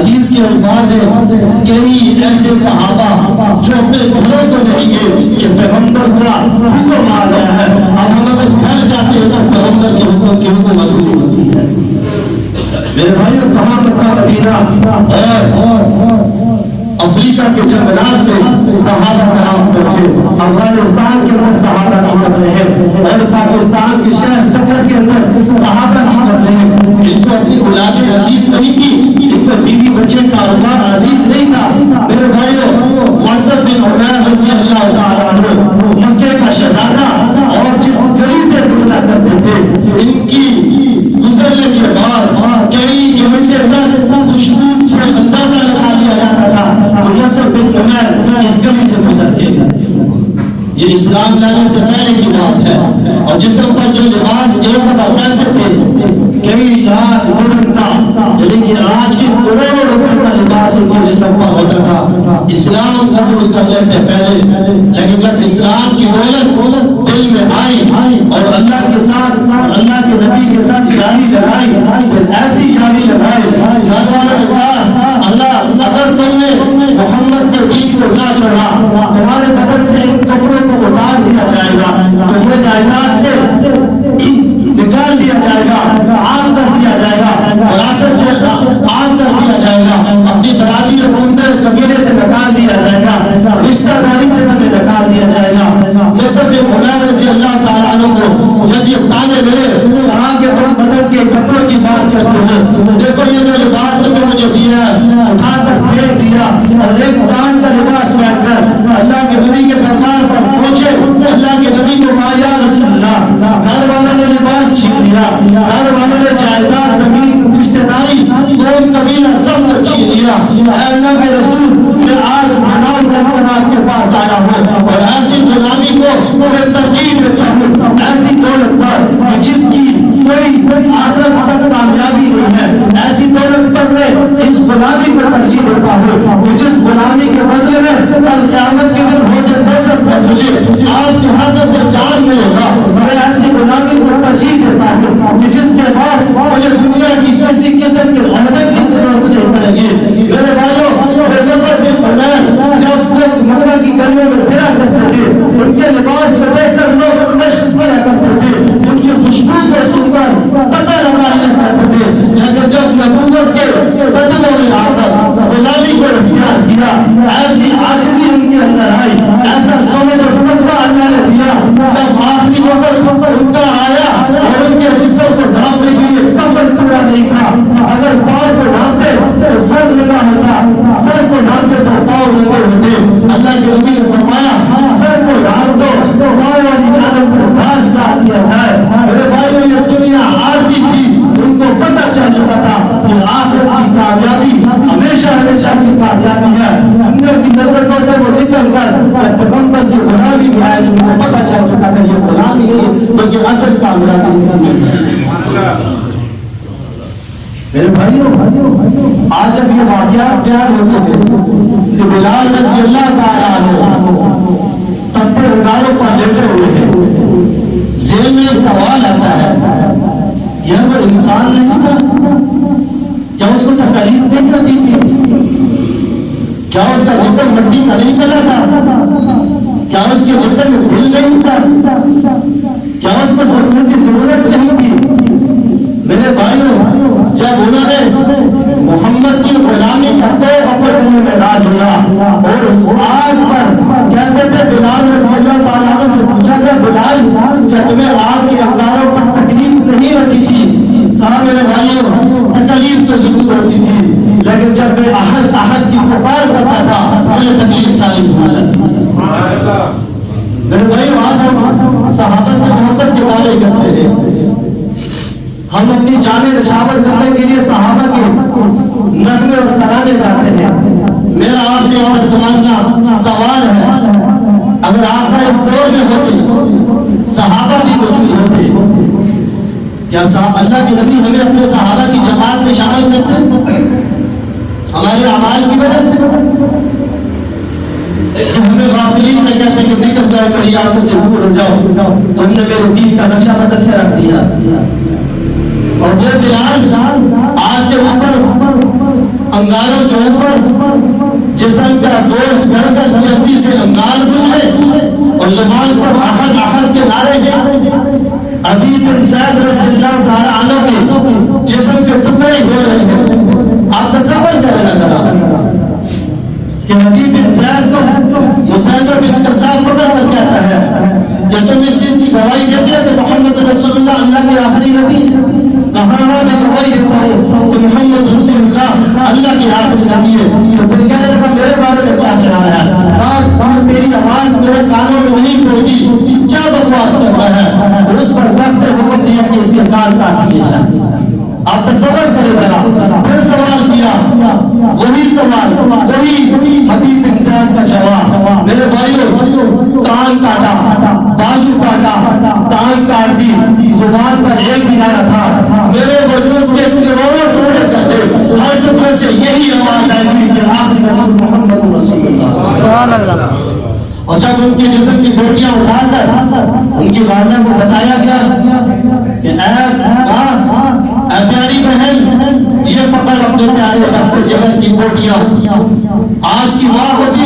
حدیث کے الفاظ ہیں کئی ایسے صحابہ جو اپنے گھروں کو نہیں گئے کہ پیغمبر کا حکم آ گیا ہے، اب ہم اگر گھر جاتے ہیں تو پیغمبر کے حکم کی حکم ضروری ہوتی ہے۔ میرے بھائیوں، کہاں مکہ مدینہ اور افریقہ کے جنگلات میں صحابہ کرام پہنچے، افغانستان کے اندر صحابہ کی قبریں ہیں، اور پاکستان کے شہر سکر کے اندر صحابہ کی قبریں ہیں۔ ان کو اپنی اولاد عزیز نہیں کی، ان کو بیوی بچے کاروبار عزیز نہیں تھا۔ میرے بھائیوں، مصعب بن عمیر رضی اللہ تعالیٰ عنہ مکے کا شہزادہ اور جس گلی سے گزرا کرتے تھے، ان کی گزرنے کے بعد کئی گھنٹے تک خوشبو سے اندازہ لگا لیا جاتا تھا کہ مصعب بن عمیر اس گلی سے گزر کے گئے۔ یہ اسلام لانے سے پہلے کی بات ہے، اور جسم پر جو لباس ایک دفعہ پہنتے تھے کئی لاکھ درہم کا، یعنی کہ آج کے کروڑوں روپے کا لباس ان کے جسم پر ہوتا تھا اسلام قبول کرنے سے پہلے۔ لیکن جب اسلام کی دولت دل میں آئی اور اللہ کے ساتھ، اللہ کے نبی کے ساتھ جاری لگائی، پھر ایسی جاری لگائی، گھر والوں نے کہا اللہ اگر تم نے محمد کے دین کو نہ چھوڑا، تمہارے بدن سے ان کپڑوں کو اتار دیا جائے گا، تمہیں جائیداد سے نکال دیا جائے گا، عام کر دیا جائے گا، وراثت سے عام کر دیا جائے گا، اپنی برادری قبیلے سے نکال دیا جائے گا، رشتہ داری سے ہمیں نکال دیا جائے گا۔ مصعب بن عمیر رضی اللہ تعالیٰ عنہ کو جب یہ تانے ملے، کہا کہ تم بدن کے کپڑوں کی بات کرتے ہو، دیکھو یہ جو لباس تم نے مجھے دیا ہے، اٹھا کر پھینک دیا، اور ایک کان کا لباس پہن کر اللہ کے نبی کے دربار پر پہنچے۔ اللہ کے نبی کو کہا یا رسول اللہ، گھر والوں نے لباس چھین لیا، گھر والوں نے جائیداد، زمین، رشتہ داری، قوم، قبیلہ سب کو چھین لیا، اے اللہ کے رسول میں آج غلام بن کر آپ کے پاس آیا ہوں، اور ایسی غلامی کو میں ترجیح دیتا ہوں، ایسی دولت پر جس کی کوئی آخرت تک کامیابی نہیں ہے، ایسی دولت پر میں اس غلامی کو ترجیح دیتا ہوں کہ جس غلامی کے بدلے میں کل قیامت کے دن حوض کوثر پر مجھے آپ کے ہاتھوں سے جان ملے گا، میں ایسی غلامی کو ترجیح دیتا ہوں کہ جس کے بعد مجھے دنیا کی کسی قسم کے عہدے کی ضرورت نہیں پڑے گی۔ میرے بھائیوں، مصعب بن عمیر جب لوگ مکہ کی گلیوں میں پھرا کرتے تھے، ان کے لباس کو دیکھ کر لوگ مشق کیا کرتے تھے، ان کی خوشبو کو سن کر پتہ لگا لیا کرتے تھے، لیکن جب نبوت کے بدلوں میں آ کر غلامی کو اختیار کیا، ایسی عاجزی ان کے اندر آئی، ایسا سمجھ اور تقویٰ اللہ نے دیا، جب آخری وقت ان کا آیا اور ان کے جسم کو ڈھانپنے کے لیے کفن پورا نہیں تھا، اگر پاؤں کو ڈھانپتے تو سر لگا ہوتا، سر کو ڈھانپتے تو پاؤں لگے ہوتے۔ اللہ کے نبی نے فرمایا سر کو ڈھانپ دو، پاؤں والی جانب کو گھاس ڈال دیا جائے۔ میرے بھائیوں، یہ دنیا عارضی تھی، ان کو پتہ چل چکا تھا کہ آخرت کی کامیابی ہمیشہ ہمیشہ کی کامیابی ہے۔ اندر کی نظروں سے وہ نکل کر پیغمبر کی غلامی میں آئے، ان کو پتہ چل چکا تھا یہ غلامی نہیں بلکہ اصل کامیابی اسی میں ہے۔ میرے بھائیوں، آج جب یہ واقعات بیان ہوتے ہیں کہ بلال رضی اللہ تعالیٰ عنہ تختے انگاروں پر لیٹے ہوئے ہیں، ذہن میں سوال آتا ہے یہ وہ انسان نہیں تھا؟ کیا اس کو تکلیف نہیں ہوتی تھی؟ کیا اس کا جسم مٹی کا نہیں بنا تھا؟ کیا اس کے جسم میں دل نہیں تھا؟ کیا اس کو سکون کی ضرورت نہیں تھی؟ میرے بھائیوں، جب انہوں نے محمد کی غلامی کرتے اپنے دل میں راز ہوا، اور اس آج پر کہتے تھے بلال رضی اللہ تعالیٰ عنہ سے پوچھا گیا بلال کیا تمہیں آپ کے انگاروں پر تکلیف نہیں ہوتی تھی؟ کہا میرے بھائیوں تکلیف تو ضرور ہوتی تھی، لیکن جب میں احد کی پکار کرتا تھا مجھے تکلیف ساری ہو جاتی تھی۔ میرے بھائیوں، آج ہم صحابہ سے محبت کے دعوے کرتے ہیں، ہم اپنی جانیں نشاور کرنے کے لیے صحابہ کے نغمے اور ترانے گاتے ہیں۔ میرا آپ سے تمنا سوال ہے، اگر آپ اس دور میں ہوتے، صحابہ بھی موجود ہوتے، کیا اللہ کے نبی ہمیں اپنے صحابہ کی جماعت میں شامل کرتے؟ ہمارے اعمال کی وجہ سے ہمیں غافلین میں کہتے ہیں کہ نکل جاؤ کہیں آنکھوں سے دور ہو جاؤ، تم نے میرے دین کا نقشہ بدل سے رکھ دیا۔ اور وہ بلال آج کے اوپر انگاروں کے اوپر جسم کا گوشت گل کر چربی سے انگار بجھے اور زبان پر احد احد کے نعرے ہیں. عدی بن زید رضی اللہ تعالی عنہ کے جسم کے ٹکڑے ہو رہے ہیں. آپ تصور کریں ذرا کہ عدی بن زید کو مسیلمہ بن کذاب پکڑ کر کہتا ہے کہ تم اس چیز کی گواہی دیتے ہو کہ محمد رسول اللہ کے آخری نبی ہے. کہاں میں گواہی دیتا ہوں کہ محمد رسول اللہ کے آخری نبی ہے. تو پھر کہنے لگا میرے بارے میں کیا خیال ہے؟ کہا تیری آواز میرے کانوں میں نہیں پہنچی، کیا بکواس کر رہا ہے؟ اور اس پر وقت حکم دیا کہ اس کے کان کاٹ دیے جائیں. آپ تصور کریں ذرا. پھر سوال کیا، وہی سوال، وہی حبیب بن زید کا جواب. میرے بھائیو، کان کاٹا، بازو کاٹا، ٹانگ کاٹ دی، زبان پر ایک کنارہ تھا. میرے وجود کے کروڑوں ٹکڑے کر دے، ہر ٹکڑے سے یہی آواز آئی تھی کہ آخری رسول محمد رسول اللہ. سبحان اللہ. اور جب ان کے جسم کی بوٹیاں اٹھا کر ان کی والدہ کو بتایا گیا کہ اے پیاری بہن، یہ پکڑ اپنے پیارے ابو جہل کی بوٹیاں. آج کی ماں ہوتی